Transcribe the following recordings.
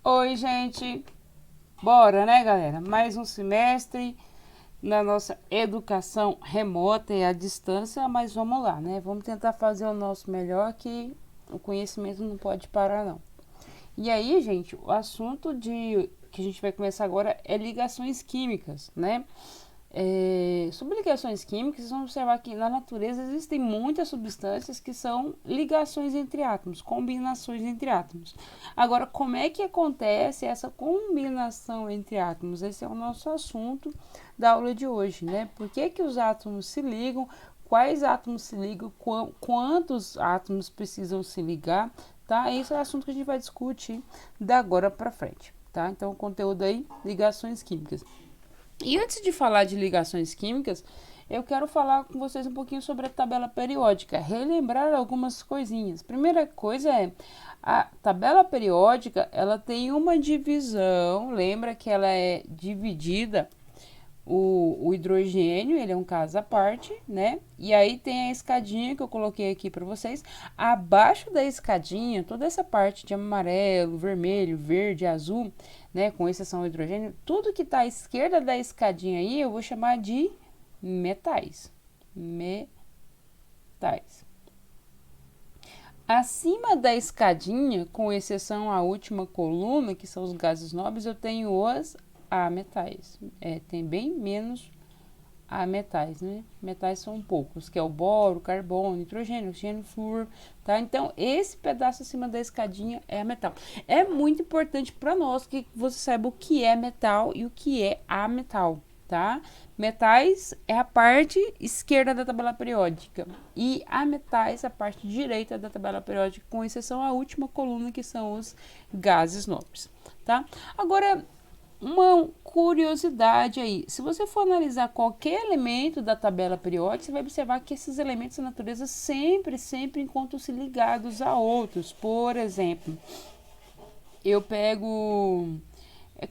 Oi, gente! Bora, né, galera? Mais um semestre na nossa educação remota e à distância, mas vamos lá, né? Vamos tentar fazer o nosso melhor, que o conhecimento não pode parar, não. E aí, gente, o assunto que a gente vai começar agora é ligações químicas, né? Sobre ligações químicas, vocês vão observar que na natureza existem muitas substâncias que são ligações entre átomos, combinações entre átomos. Agora, como é que acontece essa combinação entre átomos? Esse é o nosso assunto da aula de hoje, né? Por que que os átomos se ligam? Quais átomos se ligam? Quantos átomos precisam se ligar? Tá? Esse é o assunto que a gente vai discutir da agora para frente, tá? Então, o conteúdo aí, ligações químicas. E antes de falar de ligações químicas, eu quero falar com vocês um pouquinho sobre a tabela periódica, relembrar algumas coisinhas. Primeira coisa é a tabela periódica, ela tem uma divisão, lembra que ela é dividida o hidrogênio, ele é um caso à parte, né? E aí tem a escadinha que eu coloquei aqui para vocês. Abaixo da escadinha, toda essa parte de amarelo, vermelho, verde, azul, né? Com exceção do hidrogênio, tudo que está à esquerda da escadinha aí eu vou chamar de metais. Metais. Acima da escadinha, com exceção à última coluna, que são os gases nobres, eu tenho os ametais. Tem bem menos a metais, né? Metais são poucos, que é o boro, carbono, nitrogênio, oxigênio, flúor, tá? Então, esse pedaço acima da escadinha é a metal. É muito importante para nós que você saiba o que é metal e o que é ametal, tá? Metais é a parte esquerda da tabela periódica e ametais a parte direita da tabela periódica, com exceção à última coluna, que são os gases nobres, tá? Agora, uma curiosidade aí, se você for analisar qualquer elemento da tabela periódica, você vai observar que esses elementos da natureza sempre encontram-se ligados a outros. Por exemplo, eu pego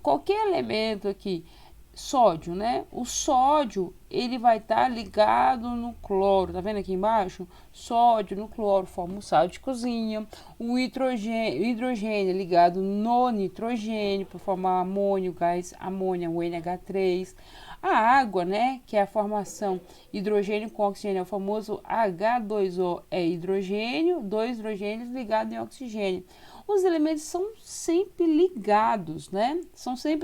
qualquer elemento aqui, sódio, né? O sódio, ele vai estar ligado no cloro, tá vendo aqui embaixo? Sódio no cloro forma o sal de cozinha. O hidrogênio ligado no nitrogênio para formar amônio, gás amônia, o NH3. A água, né, que é a formação hidrogênio com oxigênio, é o famoso H2O, é hidrogênio, dois hidrogênios ligados em oxigênio. Os elementos são sempre ligados, né?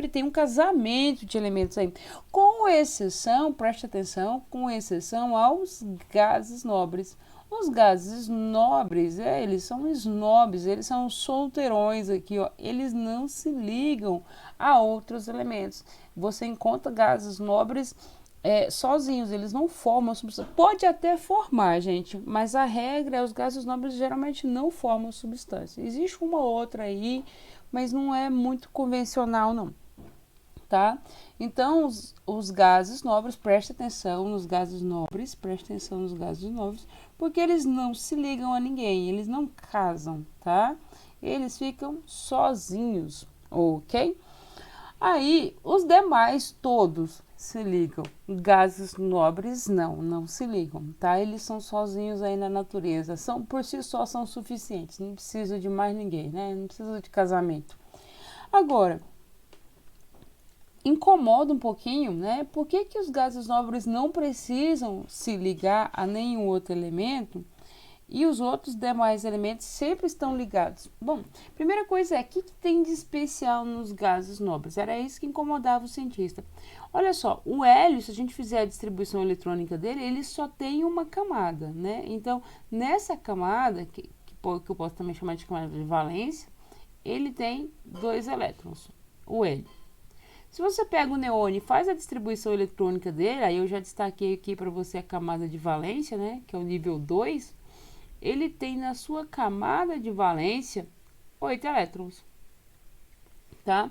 Tem um casamento de elementos aí. Com exceção, preste atenção, com exceção aos gases nobres. Os gases nobres, eles são snobs, eles são solteirões aqui, ó. Eles não se ligam a outros elementos. Você encontra gases nobres sozinhos, eles não formam substância. Pode até formar, gente, mas a regra é os gases nobres geralmente não formam substância. Existe uma outra aí, mas não é muito convencional, não, tá? Então, os gases nobres, preste atenção nos gases nobres, porque eles não se ligam a ninguém, eles não casam, tá? Eles ficam sozinhos, ok? Aí, os demais todos se ligam. Gases nobres não se ligam, tá? Eles são sozinhos aí na natureza. Por si só são suficientes. Não precisa de mais ninguém, né? Não precisa de casamento. Agora, incomoda um pouquinho, né? Por que que os gases nobres não precisam se ligar a nenhum outro elemento? E os outros demais elementos sempre estão ligados. Bom, primeira coisa o que tem de especial nos gases nobres? Era isso que incomodava o cientista. Olha só, o hélio, se a gente fizer a distribuição eletrônica dele, ele só tem uma camada, né? Então, nessa camada, que eu posso também chamar de camada de valência, ele tem 2 elétrons, o hélio. Se você pega o neônio e faz a distribuição eletrônica dele, aí eu já destaquei aqui para você a camada de valência, né? Que é o nível 2. Ele tem na sua camada de valência 8 elétrons, tá?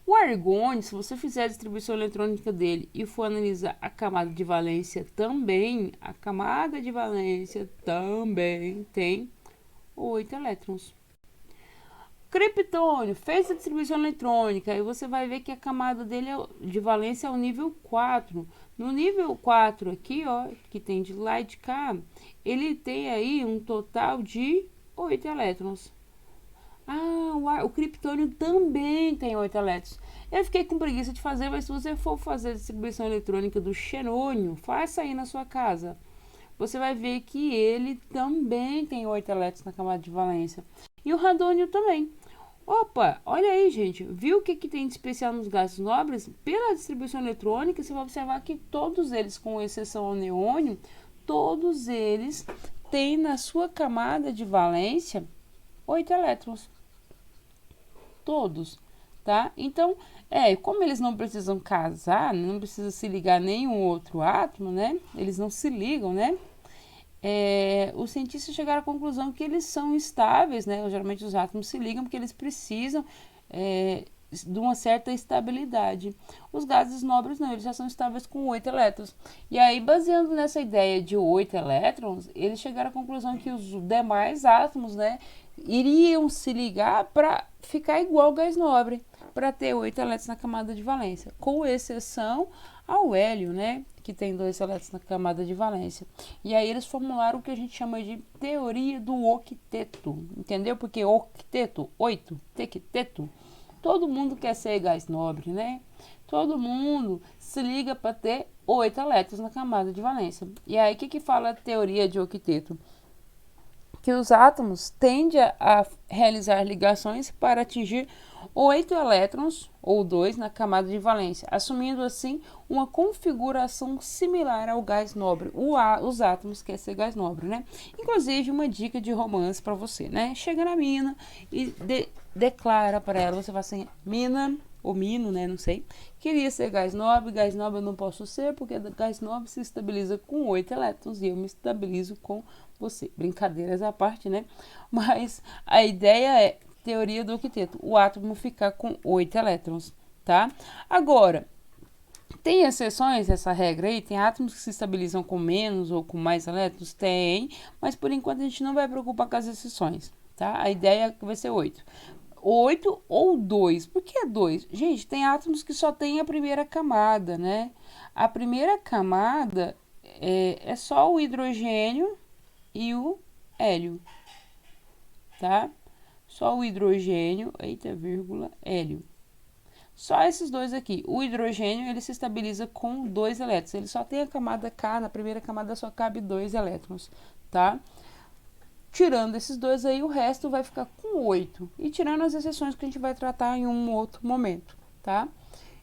O argônio, se você fizer a distribuição eletrônica dele e for analisar a camada de valência também, tem 8 elétrons. Criptônio, fez a distribuição eletrônica e você vai ver que a camada dele de valência é o nível 4. No nível 4 aqui, ó, que tem de lá e de cá, ele tem aí um total de 8 elétrons. O criptônio também tem 8 elétrons. Eu fiquei com preguiça de fazer, mas se você for fazer a distribuição eletrônica do xenônio, faça aí na sua casa. Você vai ver que ele também tem 8 elétrons na camada de valência. E o radônio também. Opa, olha aí, gente. Viu o que tem de especial nos gases nobres? Pela distribuição eletrônica, você vai observar que todos eles, com exceção ao neônio, todos eles têm na sua camada de valência 8 elétrons. Todos, tá? Então, como eles não precisam casar, não precisa se ligar a nenhum outro átomo, né? Eles não se ligam, né? Os cientistas chegaram à conclusão que eles são estáveis, né? Geralmente os átomos se ligam porque eles precisam de uma certa estabilidade. Os gases nobres não, eles já são estáveis com 8 elétrons. E aí, baseando nessa ideia de 8 elétrons, eles chegaram à conclusão que os demais átomos, né, iriam se ligar para ficar igual ao gás nobre, para ter 8 elétrons na camada de valência, com exceção ao hélio, né, que tem 2 elétrons na camada de valência. E aí eles formularam o que a gente chama de teoria do octeto, entendeu? Porque octeto, 8, tequeteto. Todo mundo quer ser gás nobre, né? Todo mundo se liga para ter 8 elétrons na camada de valência. E aí o que fala a teoria de octeto? Que os átomos tendem a realizar ligações para atingir 8 elétrons, ou 2, na camada de valência, assumindo assim uma configuração similar ao gás nobre. Os átomos querem ser gás nobre, né? Inclusive, uma dica de romance para você, né? Chega na mina e declara para ela, você fala assim, mina, ou mino, né? Não sei. Queria ser gás nobre eu não posso ser, porque gás nobre se estabiliza com 8 elétrons e eu me estabilizo com você. Brincadeiras à parte, né? Mas a ideia é teoria do octeto, o átomo ficar com 8 elétrons, tá? Agora, tem exceções essa regra aí? Tem átomos que se estabilizam com menos ou com mais elétrons? Tem, mas por enquanto a gente não vai preocupar com as exceções, tá? A ideia é que vai ser 8. 8 ou 2. Por que 2? Gente, tem átomos que só tem a primeira camada, né? A primeira camada é só o hidrogênio e o hélio, tá? Só o hidrogênio, hélio. Só esses dois aqui. O hidrogênio, ele se estabiliza com 2 elétrons. Ele só tem a camada K, na primeira camada só cabe 2 elétrons, tá? Tirando esses dois aí, o resto vai ficar com 8. E tirando as exceções que a gente vai tratar em um outro momento, tá?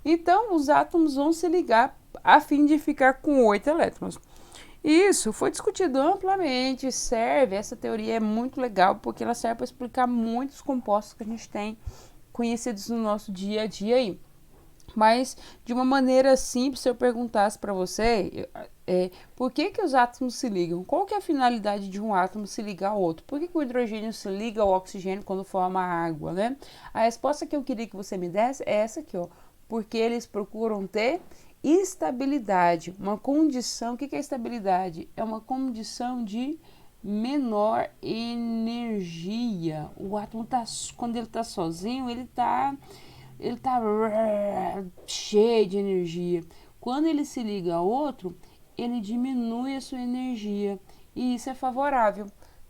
Então, os átomos vão se ligar a fim de ficar com 8 elétrons. Isso foi discutido amplamente, essa teoria é muito legal, porque ela serve para explicar muitos compostos que a gente tem conhecidos no nosso dia a dia aí. Mas, de uma maneira simples, se eu perguntasse para você, por que os átomos se ligam? Qual que é a finalidade de um átomo se ligar ao outro? Por que o hidrogênio se liga ao oxigênio quando forma água, né? A resposta que eu queria que você me desse é essa aqui, ó. Porque eles procuram ter estabilidade, uma condição. O que é estabilidade? É uma condição de menor energia. O átomo quando ele está sozinho, ele tá cheio de energia. Quando ele se liga a outro, ele diminui a sua energia. E isso é favorável.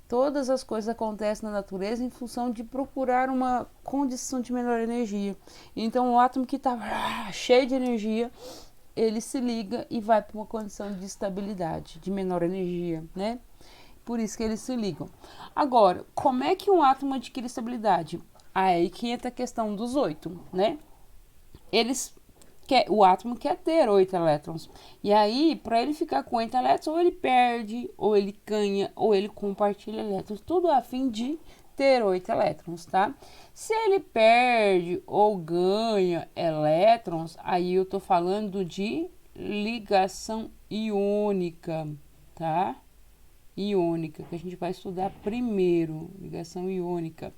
Todas as coisas acontecem na natureza em função de procurar uma condição de menor energia. Então, o átomo que está cheio de energia, ele se liga e vai para uma condição de estabilidade, de menor energia, né? Por isso que eles se ligam. Agora, como é que um átomo adquire estabilidade? Aí que entra a questão dos 8, né? O átomo quer ter 8 elétrons. E aí, para ele ficar com 8 elétrons, ou ele perde, ou ele ganha, ou ele compartilha elétrons. Tudo a fim de ter 8 elétrons, tá? Se ele perde ou ganha elétrons, aí eu tô falando de ligação iônica, tá? Iônica, que a gente vai estudar primeiro, ligação iônica.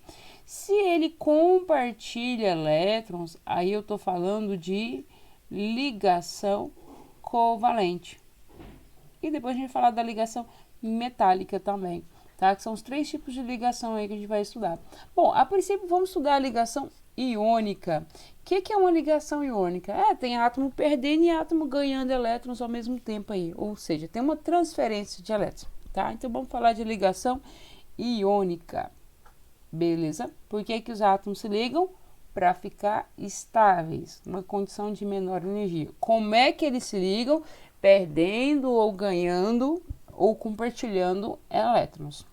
Se ele compartilha elétrons, aí eu tô falando de ligação covalente. E depois a gente vai falar da ligação metálica também, tá? Que são os 3 tipos de ligação aí que a gente vai estudar. Bom, a princípio vamos estudar a ligação iônica. O que é uma ligação iônica? Tem átomo perdendo e átomo ganhando elétrons ao mesmo tempo aí. Ou seja, tem uma transferência de elétrons, tá? Então vamos falar de ligação iônica. Beleza? Por que que os átomos se ligam? Para ficar estáveis, uma condição de menor energia. Como é que eles se ligam? Perdendo ou ganhando ou compartilhando elétrons.